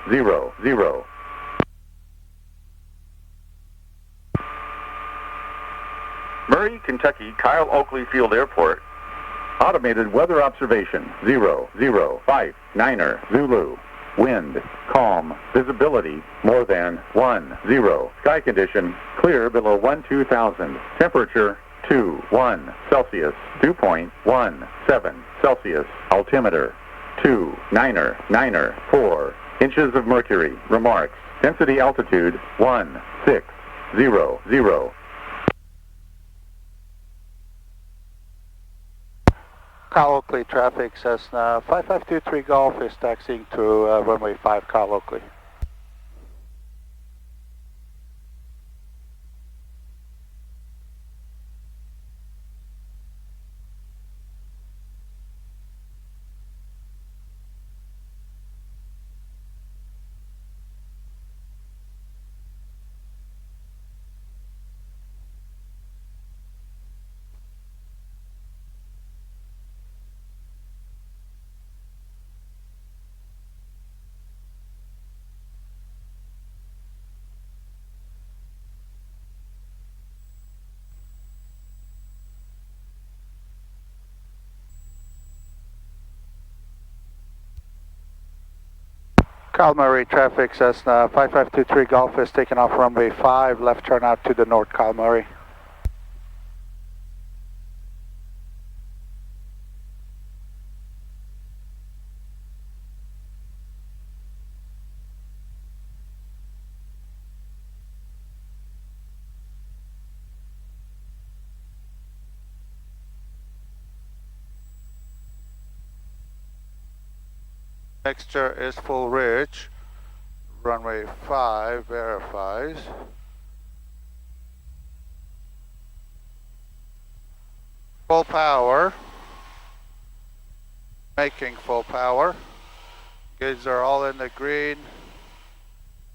0. Murray, Kentucky, Kyle-Oakley Field Airport. Automated weather observation, 0, 9er, Zulu. Wind, calm. Visibility, more than 10. Sky condition, clear below 12,000. Temperature, 21 Celsius. Dew point, 17 Celsius. Altimeter, 4 inches of mercury. Remarks, density altitude, 1600. Kyle-Oakley traffic, Cessna 5523 Golf is taxiing to runway 5, Kyle-Oakley. Kyle Murray traffic, Cessna 5523 Golf is taking off runway 5, left turn out to the north, Kyle Murray. Mixture is full ridge, runway 5 verifies. Full power, making full power. Gates are all in the green.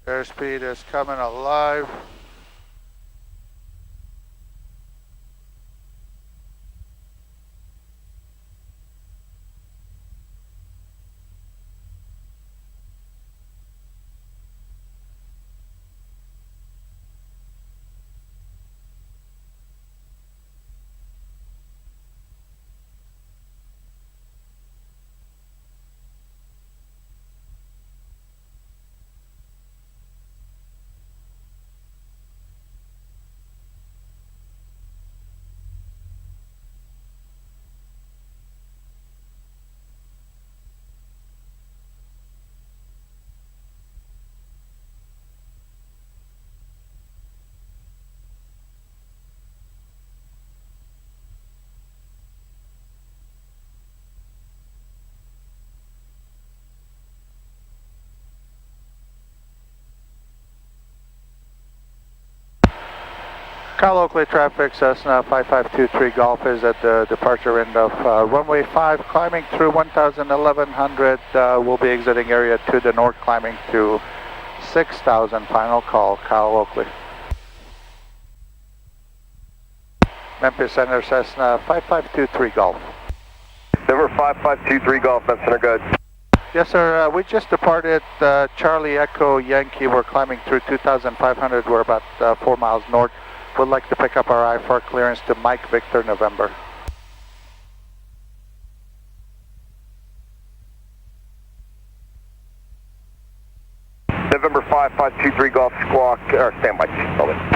Airspeed is coming alive. Kyle-Oakley traffic, Cessna 5523 Golf is at the departure end of runway 5, climbing through 1100. We'll be exiting area to the north, climbing to 6000. Final call, Kyle-Oakley. Memphis Center, Cessna 5523 Golf. Denver 5523 Golf, Memphis Center, good. Yes, sir. We just departed Charlie Echo Yankee. We're climbing through 2500. We're about 4 miles north. Would like to pick up our IFR clearance to Mike Victor November. November 5523 Golf Squawk, or standby. Over.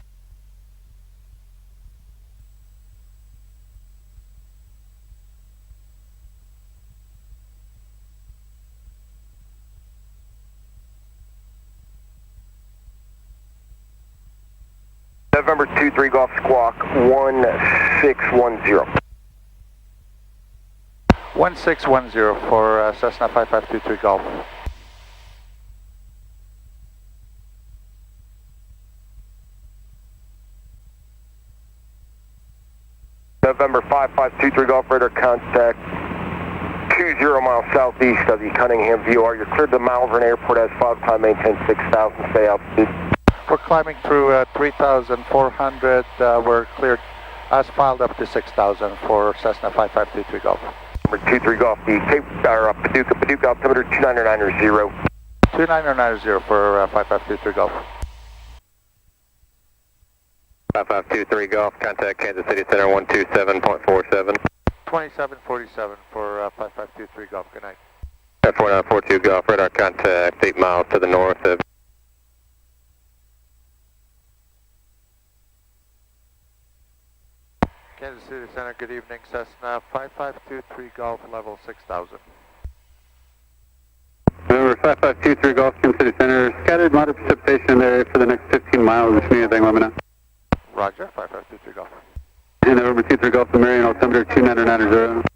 November 23 Golf Squawk 1610. 1610 for Cessna 5523 Golf. November 5523 Golf Radar contact 20 miles southeast of the Cunningham VOR. You're cleared to Malvern Airport as filed. Climb maintain 6000. Stay altitude. We're climbing through 3,400. We're cleared as filed up to 6,000 for Cessna 5523 Golf. Number 23 Golf, the Paducah altimeter 299er 0. 2990 for 5523 Golf. 5523 Golf, contact Kansas City Center 127.47. 2747 for 5523 Golf. Good night. F4942 Golf, radar contact 8 miles to the north of Kansas City Center, good evening. Cessna 5523 Golf, level 6000. Number 5523 Golf, Kansas City Center. Scattered moderate precipitation in the area for the next 15 miles. If you need anything, let me know. Roger, 5523 Golf. And November 23 Golf, the Marion altimeter 2990.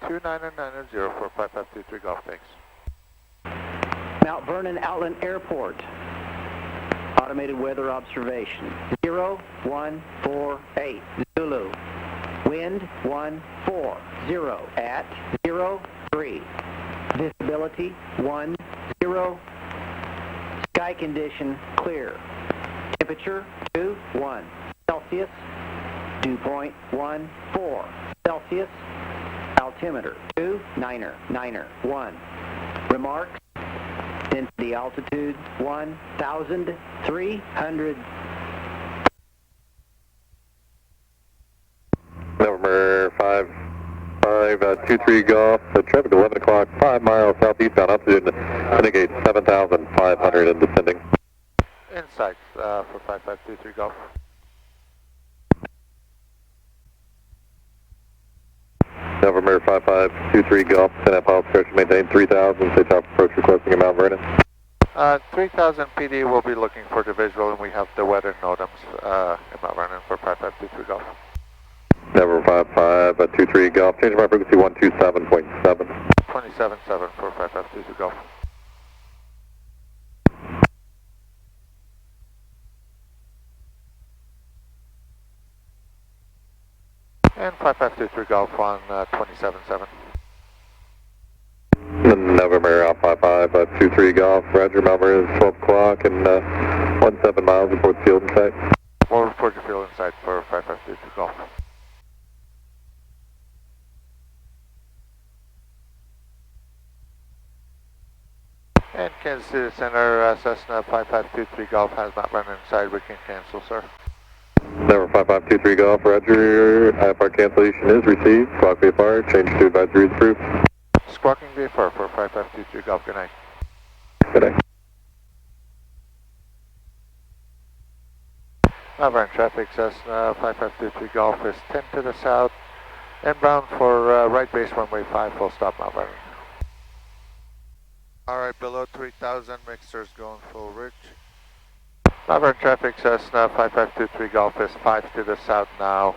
2990 for 5523 Golf, thanks. Mount Vernon Outland Airport. Automated weather observation. 0148 Zulu. Wind 140 at 03. Visibility 10. Sky condition clear. Temperature 21 Celsius. Dew point 14 Celsius. Altimeter 2991. Remarks. Density altitude 1,300. November 5523 Golf, traffic 11 o'clock, 5 miles southeastbound, altitude indicate 7,500 and descending. Insight for 5523 Golf. November 5523 Golf, 10 up miles, approach maintain 3,000, say top approach requesting in Mount Vernon. 3000 PD will be looking for the visual, and we have the weather NOTAMs in Mount Vernon for 5523 Golf. November 5523 Golf, change my frequency 127.7. 277 for 5523 Golf. And 5523 Golf on 277. November 5523 Golf, Roger, Mount Vernon is 12 o'clock and 17 miles, report field in sight. We'll report the field in sight for 5523 Golf. And Kansas City Center, Cessna 5523 Golf has not run inside. We can cancel, sir. November 5523 Golf, Roger, IFR cancellation is received. Squawk VFR, change to advisory is approved. Squawking VFR for 5523 Golf. Good night. Good night. Mount Vernon traffic, Cessna 5523 Golf is 10 to the south. Inbound for right base runway 5, full stop Mount Vernon. Alright, below 3000, mixers going full reach. Mount Vernon traffic, Cessna 5523 Golf is 5 to the south now.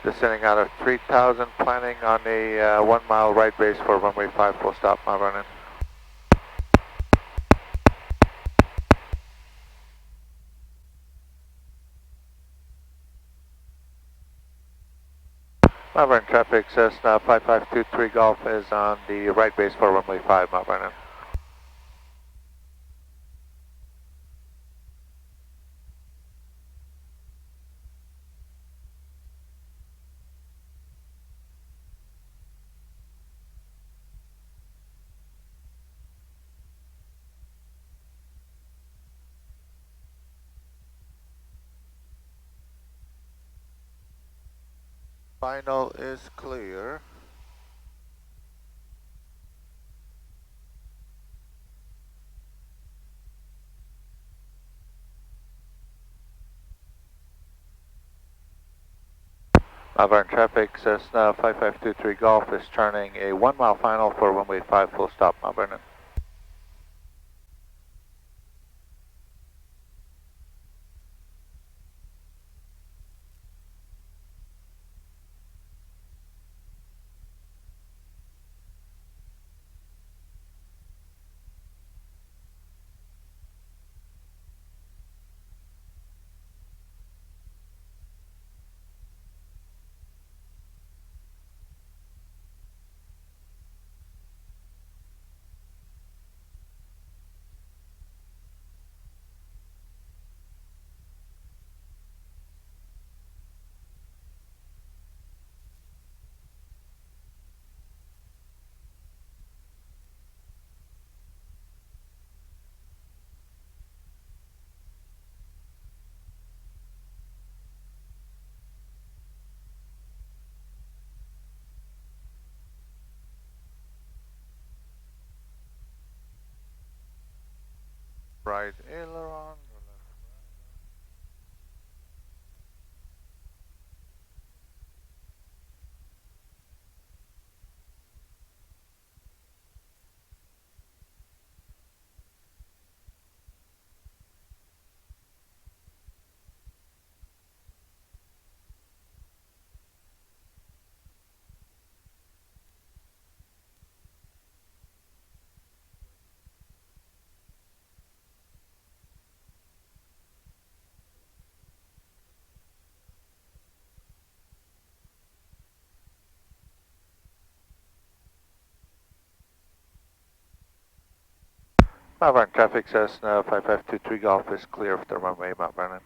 Descending out of 3000, planning on a 1 mile right base for runway 5, full stop Mount Vernon. Mount Vernon traffic, Cessna 5523 Golf is on the right base for runway 5, Mount Vernon. Final is clear. Mount Vernon traffic, Cessna 5523 Golf is turning a 1 mile final for runway 5, full stop Mount Vernon. Right aileron. Mount Vernon traffic, Cessna 5523 Golf is clear of the runway, Mount Vernon.